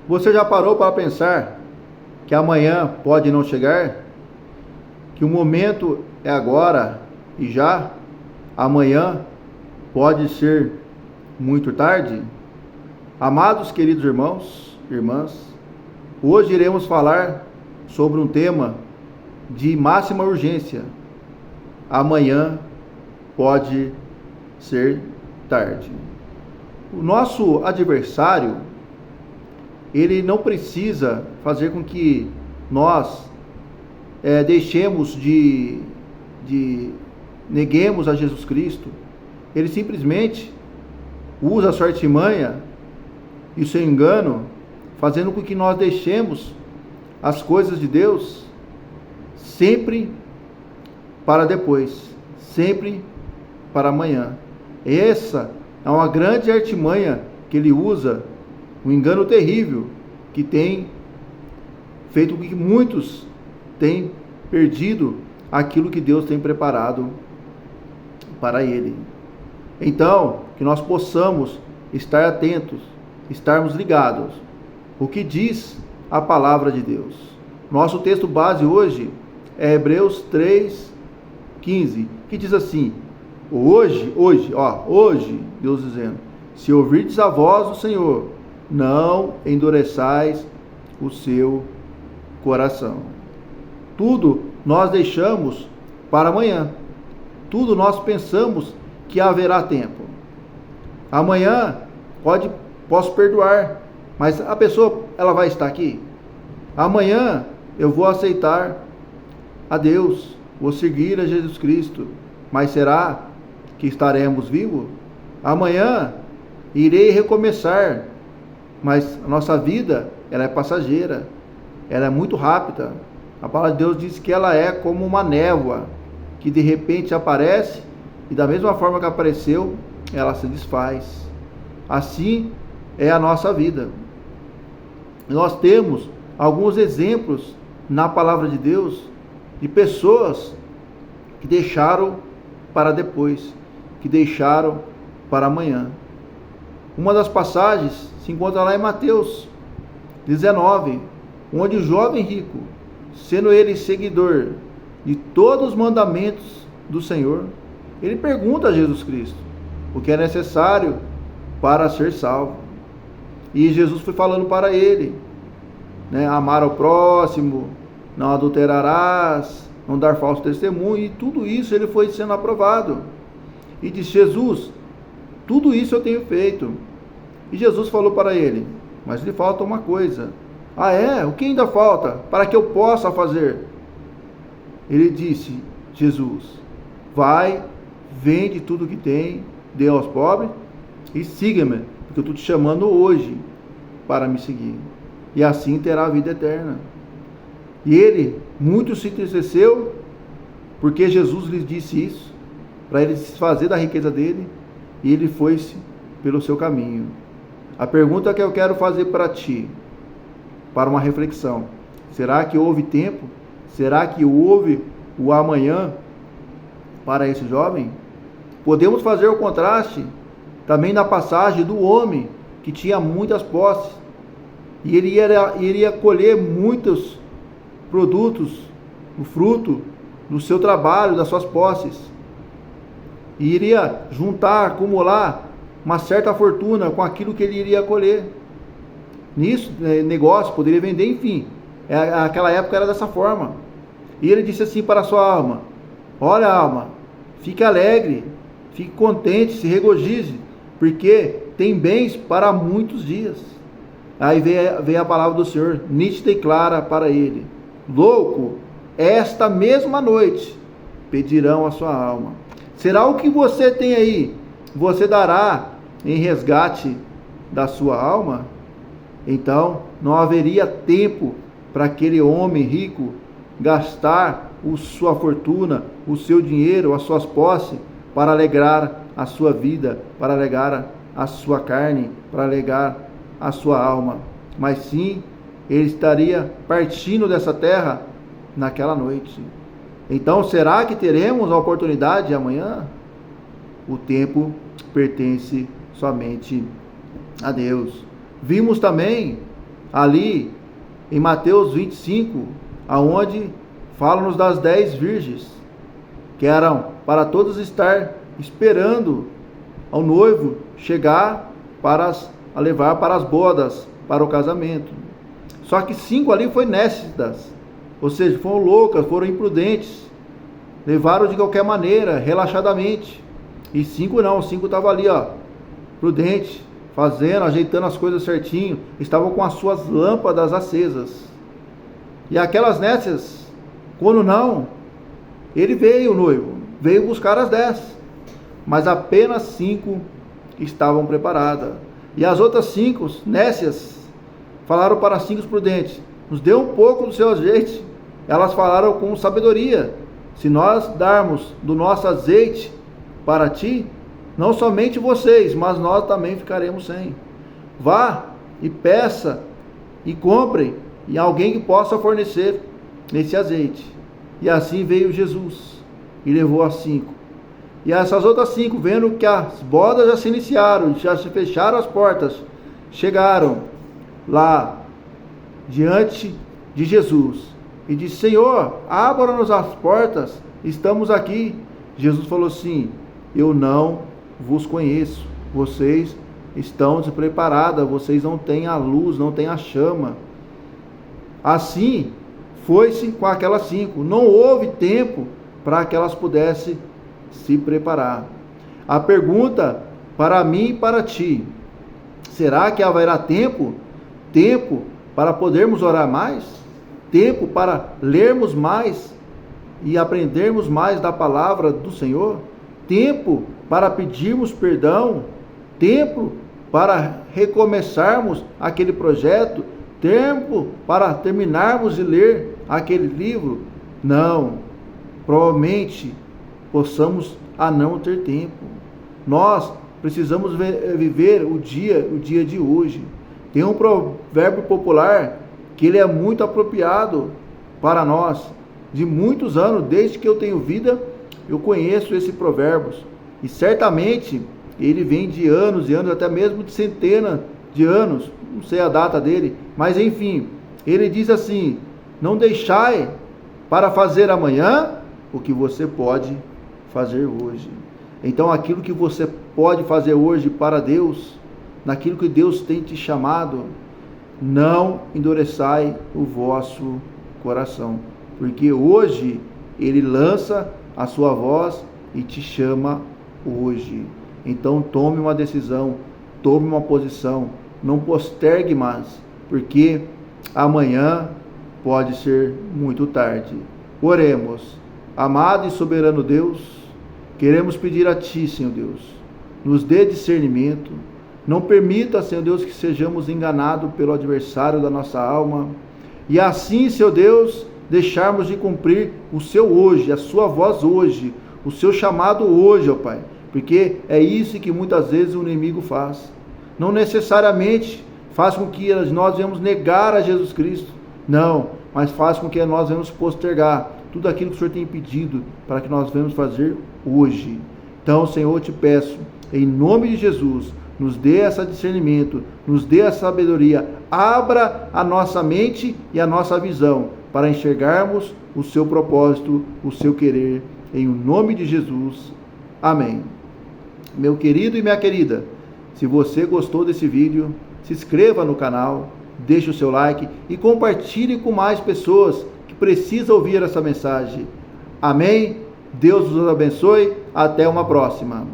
Você já parou para pensar que amanhã pode não chegar? Que o momento é agora e já? Amanhã pode ser muito tarde? Amados queridos irmãos, irmãs, hoje iremos falar sobre um tema de máxima urgência. Amanhã pode ser tarde. O nosso adversário, ele não precisa fazer com que nós deixemos neguemos a Jesus Cristo. Ele simplesmente usa a sua artimanha e o seu engano, fazendo com que nós deixemos as coisas de Deus sempre para depois, sempre para amanhã. Essa é uma grande artimanha que ele usa, um engano terrível que tem feito com que muitos tenham perdido aquilo que Deus tem preparado para ele. Então, que nós possamos estar atentos, estarmos ligados. O que diz a palavra de Deus? Nosso texto base hoje é Hebreus 3:15, que diz assim: hoje, Deus dizendo, se ouvirdes a voz do Senhor, não endureçais o seu coração. Tudo nós deixamos para amanhã. Tudo nós pensamos que haverá tempo. Amanhã posso perdoar, mas a pessoa, ela vai estar aqui. Amanhã eu vou aceitar a Deus, vou seguir a Jesus Cristo, mas será que estaremos vivos? Amanhã irei recomeçar, mas a nossa vida, ela é passageira, ela é muito rápida. A palavra de Deus diz que ela é como uma névoa, que de repente aparece, e da mesma forma que apareceu, ela se desfaz. Assim é a nossa vida. Nós temos alguns exemplos na palavra de Deus, de pessoas que deixaram para depois, que deixaram para amanhã. Uma das passagens se encontra lá em Mateus 19, onde o jovem rico, sendo ele seguidor de todos os mandamentos do Senhor, ele pergunta a Jesus Cristo o que é necessário para ser salvo. E Jesus foi falando para ele, amar ao próximo, não adulterarás, não dar falso testemunho, e tudo isso ele foi sendo aprovado. E disse: Jesus, tudo isso eu tenho feito. E Jesus falou para ele: mas lhe falta uma coisa. Ah, é? O que ainda falta para que eu possa fazer? Ele disse, Jesus: vai, vende tudo que tem, dê aos pobres e siga-me, porque eu estou te chamando hoje para me seguir. E assim terá a vida eterna. E ele muito se entristeceu, porque Jesus lhe disse isso, para ele se desfazer da riqueza dele, e ele foi-se pelo seu caminho. A pergunta que eu quero fazer para ti, para uma reflexão: será que houve tempo? Será que houve o amanhã para esse jovem? Podemos fazer o contraste também na passagem do homem que tinha muitas posses, e ele iria colher muitos produtos, o fruto do seu trabalho, das suas posses, e iria juntar, acumular uma certa fortuna com aquilo que ele iria colher. Nisso, negócio, poderia vender, enfim. Aquela época era dessa forma. E ele disse assim para a sua alma: olha, alma, fique alegre, fique contente, se regozije, porque tem bens para muitos dias. Aí veio a palavra do Senhor, nítida e clara para ele: louco, esta mesma noite pedirão a sua alma. Será o que você tem aí, você dará em resgate da sua alma? Então não haveria tempo para aquele homem rico gastar sua fortuna, o seu dinheiro, as suas posses, para alegrar a sua vida, para alegrar a sua carne, para alegrar a sua alma. Mas sim, ele estaria partindo dessa terra naquela noite. Então, será que teremos a oportunidade amanhã? O tempo pertence somente a Deus. Vimos também ali em Mateus 25, aonde fala-nos das 10 virgens, que eram para todos estar esperando ao noivo chegar a levar para as bodas, para o casamento. Só que 5 ali foi nécidas, ou seja, foram loucas, foram imprudentes, levaram de qualquer maneira, relaxadamente. E 5 não, 5 estavam ali, prudente, fazendo, ajeitando as coisas certinho, estavam com as suas lâmpadas acesas. E aquelas nécias, quando não, o noivo veio buscar as 10, mas apenas 5 estavam preparadas. E as outras 5 nécias falaram para as 5 prudentes: nos dê um pouco do seu azeite. Elas falaram com sabedoria: se nós darmos do nosso azeite para ti, não somente vocês, mas nós também ficaremos sem. Vá e peça e comprem e alguém que possa fornecer esse azeite. E assim veio Jesus e levou as 5. E essas outras 5, vendo que as bodas já se iniciaram, já se fecharam as portas, chegaram lá diante de Jesus e disse: Senhor, abra-nos as portas, estamos aqui. Jesus falou assim: eu não vos conheço, vocês estão despreparadas, vocês não têm a luz, não têm a chama. Assim foi-se com aquelas 5, não houve tempo para que elas pudessem se preparar. A pergunta para mim e para ti: será que haverá tempo? Tempo para podermos orar mais? Tempo para lermos mais e aprendermos mais da palavra do Senhor? Tempo para pedirmos perdão? Tempo para recomeçarmos aquele projeto? Tempo para terminarmos de ler aquele livro? Não, provavelmente possamos a não ter tempo. Nós precisamos viver o dia de hoje. Tem um provérbio popular que ele é muito apropriado para nós. De muitos anos, desde que eu tenho vida, eu conheço esse provérbio. E certamente ele vem de anos e anos, até mesmo de centenas de anos. Não sei a data dele, mas enfim, ele diz assim: não deixai para fazer amanhã o que você pode fazer hoje. Então, aquilo que você pode fazer hoje para Deus, naquilo que Deus tem te chamado, não endureçai o vosso coração, porque hoje Ele lança a sua voz e te chama hoje. Então, tome uma decisão, tome uma posição, não postergue mais, porque amanhã pode ser muito tarde. Oremos. Amado e soberano Deus, queremos pedir a Ti, Senhor Deus, nos dê discernimento, não permita, Senhor Deus, que sejamos enganados pelo adversário da nossa alma, e assim, Senhor Deus, deixarmos de cumprir o Seu hoje, a Sua voz hoje, o Seu chamado hoje, ó Pai, porque é isso que muitas vezes o inimigo faz. Não necessariamente faz com que nós venhamos negar a Jesus Cristo, não, mas faz com que nós venhamos postergar tudo aquilo que o Senhor tem pedido para que nós venhamos fazer hoje. Então, Senhor, eu te peço, em nome de Jesus, nos dê esse discernimento, nos dê essa sabedoria, abra a nossa mente e a nossa visão para enxergarmos o seu propósito, o seu querer, em nome de Jesus. Amém. Meu querido e minha querida, se você gostou desse vídeo, se inscreva no canal, deixe o seu like e compartilhe com mais pessoas que precisam ouvir essa mensagem. Amém? Deus os abençoe. Até uma próxima.